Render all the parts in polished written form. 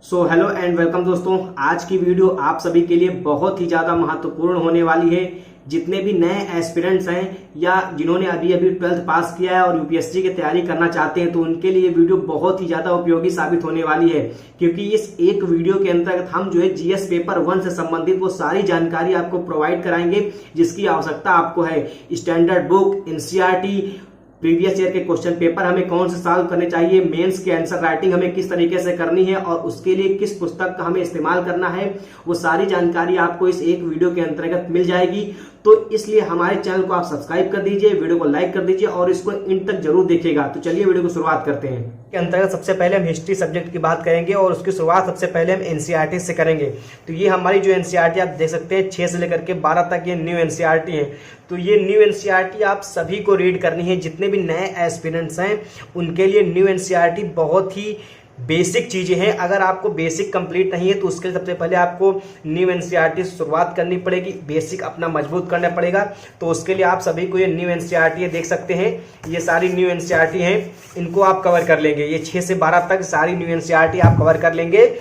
Hello and welcome दोस्तों। आज की वीडियो आप सभी के लिए बहुत ही ज़्यादा महत्वपूर्ण होने वाली है। जितने भी नए एस्पिरेंट्स हैं या जिन्होंने अभी 12th पास किया है और यूपीएससी की तैयारी करना चाहते हैं तो उनके लिए वीडियो बहुत ही ज़्यादा उपयोगी साबित होने वाली है, क्योंकि इस एक वीडियो के अंतर्गत हम जो है जीएस पेपर 1 से संबंधित वो सारी जानकारी आपको प्रोवाइड कराएंगे जिसकी आवश्यकता आपको है। Standard book, NCERT, previous year के क्वेश्चन पेपर हमें कौन से सॉल्व करने चाहिए, मेंस के आंसर राइटिंग हमें किस तरीके से करनी है और उसके लिए किस पुस्तक का हमें इस्तेमाल करना है, वो सारी जानकारी आपको इस एक वीडियो के अंतर्गत मिल जाएगी। तो इसलिए हमारे चैनल को आप सब्सक्राइब कर दीजिए, वीडियो को लाइक कर दीजिए और इसको इन तक जरूर देखिएगा। तो चलिए वीडियो को शुरुआत करते हैं। के अंतर्गत सबसे पहले हम हिस्ट्री सब्जेक्ट की बात करेंगे और उसकी शुरुआत सबसे पहले हम एनसीईआरटी से करेंगे। तो ये हमारी जो एनसीईआरटी आप देख सकते हैं 6 से लेकर के 12 तक ये न्यू एनसीईआरटी है। तो ये न्यू एनसीईआरटी आप सभी को रीड करनी है। जितने भी नए एस्पिरेंट्स हैं उनके लिए न्यू एनसीईआरटी बहुत ही बेसिक चीजें हैं। अगर आपको बेसिक कंप्लीट नहीं है तो उसके लिए सबसे पहले आपको न्यू एनसीईआरटी से शुरुआत करनी पड़ेगी, बेसिक अपना मजबूत करना पड़ेगा। तो उसके लिए आप सभी को ये न्यू एनसीईआरटी देख सकते हैं, ये सारी न्यू एनसीईआरटी हैं, इनको आप कवर कर लेंगे। ये 6 से 12 तक सारी न्यू एनसीईआरटी आप कवर कर लेंगे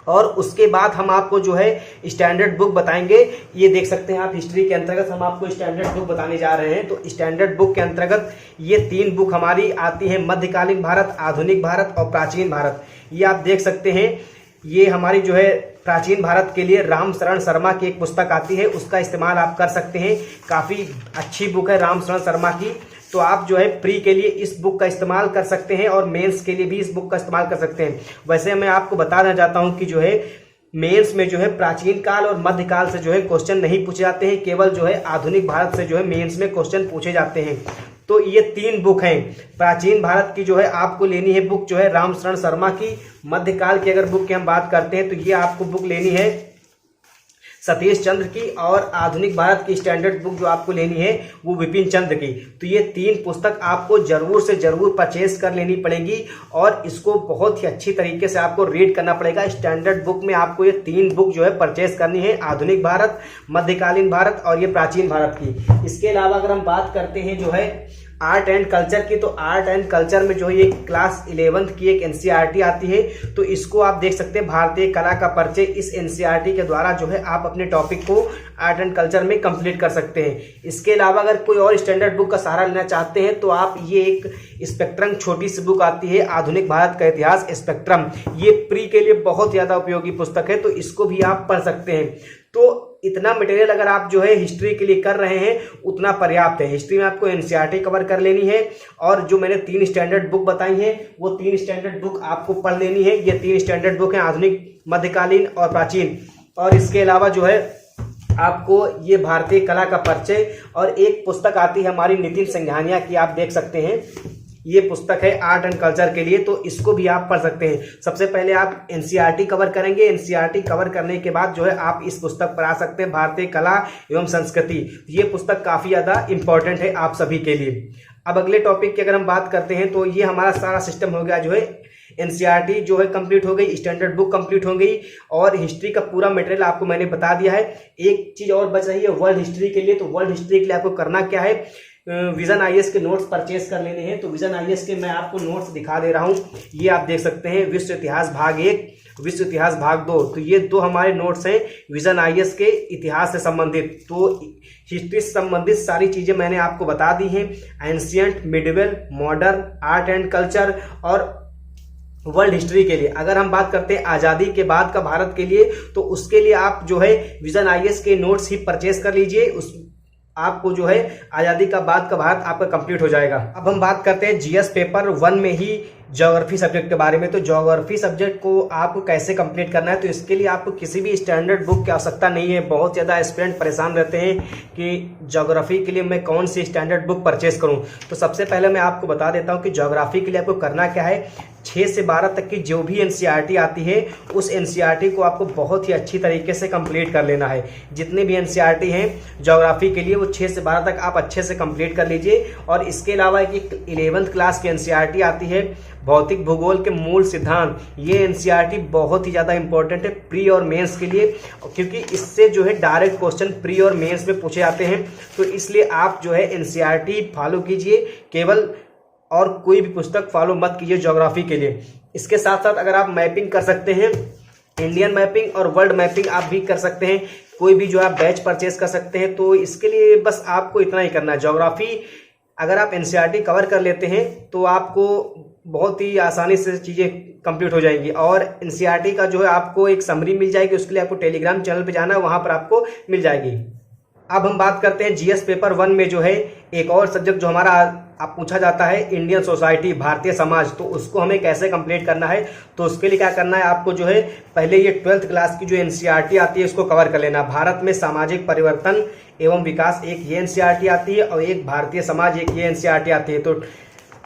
और उसके बाद हम आपको जो है स्टैंडर्ड बुक बताएंगे। ये देख सकते हैं आप हिस्ट्री के अंतर्गत हम आपको स्टैंडर्ड बुक बताने जा रहे हैं। तो स्टैंडर्ड बुक के अंतर्गत ये 3 बुक हमारी आती है, मध्यकालीन भारत, आधुनिक भारत और प्राचीन भारत। ये आप देख सकते हैं, ये हमारी जो है प्राचीन भारत के लिए राम शरण शर्मा की एक पुस्तक आती है, उसका इस्तेमाल आप कर सकते हैं। काफ़ी अच्छी बुक है राम शरण शर्मा की। तो आप जो है प्री के लिए इस बुक का इस्तेमाल कर सकते हैं और मेंस के लिए भी इस बुक का इस्तेमाल कर सकते हैं। वैसे मैं आपको बताना चाहता हूं कि जो है मेंस में जो है प्राचीन काल और मध्यकाल से जो है क्वेश्चन नहीं पूछे जाते हैं, केवल जो है आधुनिक भारत से जो है मेंस में क्वेश्चन पूछे जाते हैं। तो ये 3 बुक हैं। प्राचीन भारत की जो है आपको लेनी है बुक जो है राम शरण शर्मा की। मध्यकाल की अगर बुक की हम बात करते हैं तो ये आपको बुक लेनी है सतीश चंद्र की, और आधुनिक भारत की स्टैंडर्ड बुक जो आपको लेनी है वो विपिन चंद्र की। तो ये 3 पुस्तक आपको जरूर से जरूर परचेज कर लेनी पड़ेगी और इसको बहुत ही अच्छी तरीके से आपको रीड करना पड़ेगा। स्टैंडर्ड बुक में आपको ये 3 बुक जो है परचेज करनी है, आधुनिक भारत, मध्यकालीन भारत और ये प्राचीन भारत की। इसके अलावा अगर हम बात करते हैं जो है आर्ट एंड कल्चर की, तो आर्ट एंड कल्चर में जो है ये क्लास 11th की एक एनसीईआरटी आती है। तो इसको आप देख सकते हैं, भारतीय कला का परिचय। इस एनसीईआरटी के द्वारा जो है आप अपने टॉपिक को आर्ट एंड कल्चर में कंप्लीट कर सकते हैं। इसके अलावा अगर कोई और स्टैंडर्ड बुक का सहारा लेना चाहते हैं तो आप ये एक स्पेक्ट्रम छोटी सी बुक आती है, आधुनिक भारत का इतिहास स्पेक्ट्रम। ये प्री के लिए बहुत ज़्यादा उपयोगी पुस्तक है, तो इसको भी आप पढ़ सकते हैं। तो इतना मटेरियल अगर आप जो है हिस्ट्री के लिए कर रहे हैं उतना पर्याप्त है। हिस्ट्री में आपको एनसीईआरटी कवर कर लेनी है और जो मैंने 3 स्टैंडर्ड बुक बताई हैं वो 3 स्टैंडर्ड बुक आपको पढ़ लेनी है। ये 3 स्टैंडर्ड बुक हैं, आधुनिक, मध्यकालीन और प्राचीन। और इसके अलावा जो है आपको ये भारतीय कला का परिचय और एक पुस्तक आती है हमारी नितिन सिंघानिया की, आप देख सकते हैं, ये पुस्तक है आर्ट एंड कल्चर के लिए। तो इसको भी आप पढ़ सकते हैं। सबसे पहले आप एनसीईआरटी कवर करेंगे, एनसीईआरटी कवर करने के बाद जो है आप इस पुस्तक पर आ सकते हैं, भारतीय कला एवं संस्कृति। ये पुस्तक काफ़ी ज़्यादा इंपॉर्टेंट है आप सभी के लिए। अब अगले टॉपिक की अगर हम बात करते हैं तो ये हमारा सारा सिस्टम हो गया, जो है एनसीईआरटी जो है कंप्लीट हो गई, स्टैंडर्ड बुक कंप्लीट हो गई और हिस्ट्री का पूरा मटेरियल आपको मैंने बता दिया है। एक चीज़ और बच रही है वर्ल्ड हिस्ट्री के लिए। तो वर्ल्ड हिस्ट्री के लिए आपको करना क्या है, विजन आईएएस के नोट्स परचेज कर लेने हैं। तो विजन आईएएस के मैं आपको नोट्स दिखा दे रहा हूं, ये आप देख सकते हैं, विश्व इतिहास भाग 1, विश्व इतिहास भाग 2। तो ये 2 हमारे नोट्स हैं विजन आईएएस के इतिहास से संबंधित। तो हिस्ट्री से संबंधित सारी चीजें मैंने आपको बता दी हैं, ancient, medieval, modern, art and culture और वर्ल्ड हिस्ट्री के लिए। अगर हम बात करते हैं आज़ादी के बाद का भारत के लिए तो उसके लिए आप जो है विजन आईएएस के नोट्स ही परचेज कर लीजिए। उस आपको जो है आज़ादी का बाद का भारत आपका कंप्लीट हो जाएगा। अब हम बात करते हैं जीएस पेपर 1 में ही ज्योग्राफी सब्जेक्ट के बारे में। तो ज्योग्राफी सब्जेक्ट को आपको कैसे कंप्लीट करना है, तो इसके लिए आपको किसी भी स्टैंडर्ड बुक की आवश्यकता नहीं है। बहुत ज़्यादा एस्पिरेंट परेशान रहते हैं कि ज्योग्राफी के लिए मैं कौन सी स्टैंडर्ड बुक परचेज करूं। तो सबसे पहले मैं आपको बता देता हूं कि ज्योग्राफी के लिए आपको करना क्या है। 6 से 12 तक की जो भी एनसीईआरटी आती है उस एनसीईआरटी को आपको बहुत ही अच्छी तरीके से कंप्लीट कर लेना है। जितने भी एनसीईआरटी हैं ज्योग्राफी के लिए वो 6 से 12 तक आप अच्छे से कंप्लीट कर लीजिए। और इसके अलावा एक 11th क्लास की एनसीईआरटी आती है, भौतिक भूगोल के मूल सिद्धांत। ये एनसीईआरटी बहुत ही ज़्यादा इंपॉर्टेंट है प्री और मेंस के लिए, क्योंकि इससे जो है डायरेक्ट क्वेश्चन प्री और मेंस में पूछे जाते हैं। तो इसलिए आप जो है एनसीईआरटी फॉलो कीजिए केवल, और कोई भी पुस्तक फॉलो मत कीजिए ज्योग्राफी के लिए। इसके साथ साथ अगर आप मैपिंग कर सकते हैं, इंडियन मैपिंग और वर्ल्ड मैपिंग आप भी कर सकते हैं, कोई भी जो आप बैच परचेज कर सकते हैं। तो इसके लिए बस आपको इतना ही करना है। ज्योग्राफी अगर आप एनसीईआरटी कवर कर लेते हैं तो आपको बहुत ही आसानी से चीज़ें कंप्लीट हो जाएंगी। और एनसीईआरटी का जो है आपको एक समरी मिल जाएगी, उसके लिए आपको टेलीग्राम चैनल पे जाना है, वहां पर आपको मिल जाएगी। अब हम बात करते हैं जीएस पेपर 1 में जो है एक और सब्जेक्ट जो हमारा आप पूछा जाता है, इंडियन सोसाइटी, भारतीय समाज। तो उसको हमें कैसे कंप्लीट करना है, तो उसके लिए क्या करना है आपको जो है पहले ये 12th क्लास की जो एनसीईआरटी आती है इसको कवर कर लेना। भारत में सामाजिक परिवर्तन एवं विकास एक ये एनसीईआरटी आती है और एक भारतीय समाज एक ये एनसीईआरटी आती है। तो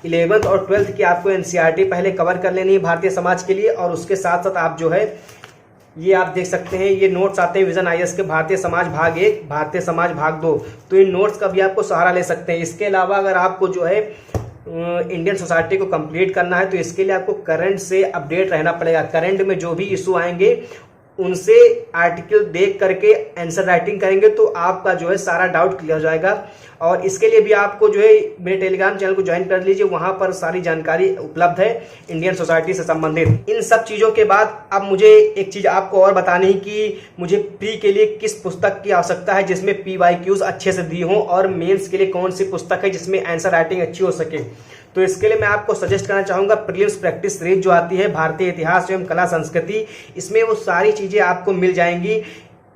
11th और 12th की आपको एनसीईआरटी पहले कवर कर लेनी है भारतीय समाज के लिए। और उसके साथ साथ आप जो है ये आप देख सकते हैं, ये नोट्स आते हैं विजन आईएएस के, भारतीय समाज भाग 1, भारतीय समाज भाग 2। तो इन नोट्स का भी आपको सहारा ले सकते हैं। इसके अलावा अगर आपको जो है इंडियन सोसाइटी को कंप्लीट करना है तो इसके लिए आपको करंट से अपडेट रहना पड़ेगा। करंट में जो भी इशू आएंगे उनसे आर्टिकल देख करके आंसर राइटिंग करेंगे तो आपका जो है सारा डाउट क्लियर हो जाएगा। और इसके लिए भी आपको जो है मेरे टेलीग्राम चैनल को ज्वाइन कर लीजिए, वहां पर सारी जानकारी उपलब्ध है इंडियन सोसाइटी से संबंधित। इन सब चीजों के बाद अब मुझे एक चीज आपको और बतानी है कि मुझे प्री के लिए किस पुस्तक की आवश्यकता है जिसमें PYQs अच्छे से दी हो, और मेंस के लिए कौन सी पुस्तक है जिसमें आंसर राइटिंग अच्छी हो सके। तो इसके लिए मैं आपको सजेस्ट करना चाहूंगा प्रीलिम्स प्रैक्टिस सीरीज जो आती है भारतीय इतिहास एवं कला संस्कृति, इसमें वो सारी चीजें आपको मिल जाएंगी।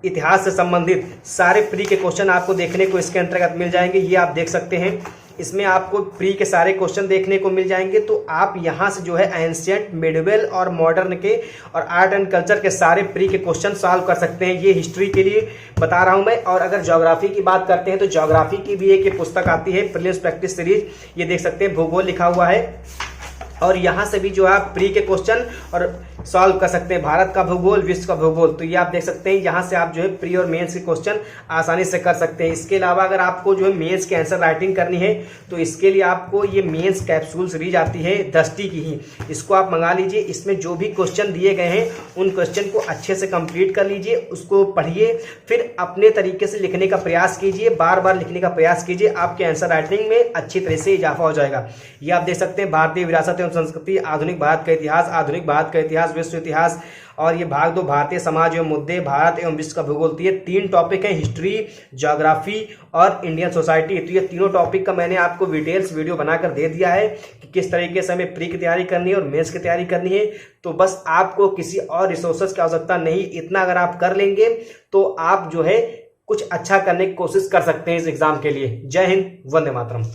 इतिहास से संबंधित सारे प्री के क्वेश्चन आपको देखने को इसके अंतर्गत मिल जाएंगे। ये आप देख सकते हैं, इसमें आपको प्री के सारे क्वेश्चन देखने को मिल जाएंगे। तो आप यहाँ से जो है एंशिएंट, मिडिवल और मॉडर्न के और आर्ट एंड कल्चर के सारे प्री के क्वेश्चन सॉल्व कर सकते हैं। ये हिस्ट्री के लिए बता रहा हूं मैं। और अगर ज्योग्राफी की बात करते हैं तो ज्योग्राफी की भी एक पुस्तक आती है प्रीलिम्स प्रैक्टिस सीरीज, ये देख सकते हैं, भूगोल लिखा हुआ है। और यहाँ से भी जो है आप प्री के क्वेश्चन और सॉल्व कर सकते हैं, भारत का भूगोल, विश्व का भूगोल। तो ये आप देख सकते हैं, यहाँ से आप जो है प्री और मेंस के क्वेश्चन आसानी से कर सकते हैं। इसके अलावा अगर आपको जो है मेंस के आंसर राइटिंग करनी है तो इसके लिए आपको ये मेंस कैप्सूल सीरीज आती है दृष्टि की ही, इसको आप मंगा लीजिए। इसमें जो भी क्वेश्चन दिए गए हैं उन क्वेश्चन को अच्छे से कंप्लीट कर लीजिए, उसको पढ़िए, फिर अपने तरीके से लिखने का प्रयास कीजिए, बार बार लिखने का प्रयास कीजिए, आपके आंसर राइटिंग में अच्छी तरह से इजाफा हो जाएगा। ये आप देख सकते हैं, भारतीय विरासत एवं संस्कृति, आधुनिक भारत का इतिहास, आधुनिक भारत का इतिहास, विश्व इतिहास, और ये भाग 2 भारतीय समाज एवं मुद्दे, भारत एवं विश्व का भूगोल। तो ये 3 टॉपिक हैं, हिस्ट्री, ज्योग्राफी और इंडियन सोसाइटी। तो ये तीनों टॉपिक का मैंने आपको डिटेल्स वीडियो बनाकर दे दिया है कि किस तरीके से हमें प्री की तैयारी करनी है और मेंस की तैयारी करनी है। तो बस आपको किसी और रिसोर्सेज की आवश्यकता नहीं, इतना अगर आप कर लेंगे तो आप जो है कुछ अच्छा करने की कोशिश कर सकते हैं इस एग्जाम के लिए। जय हिंद, वंदे मातरम।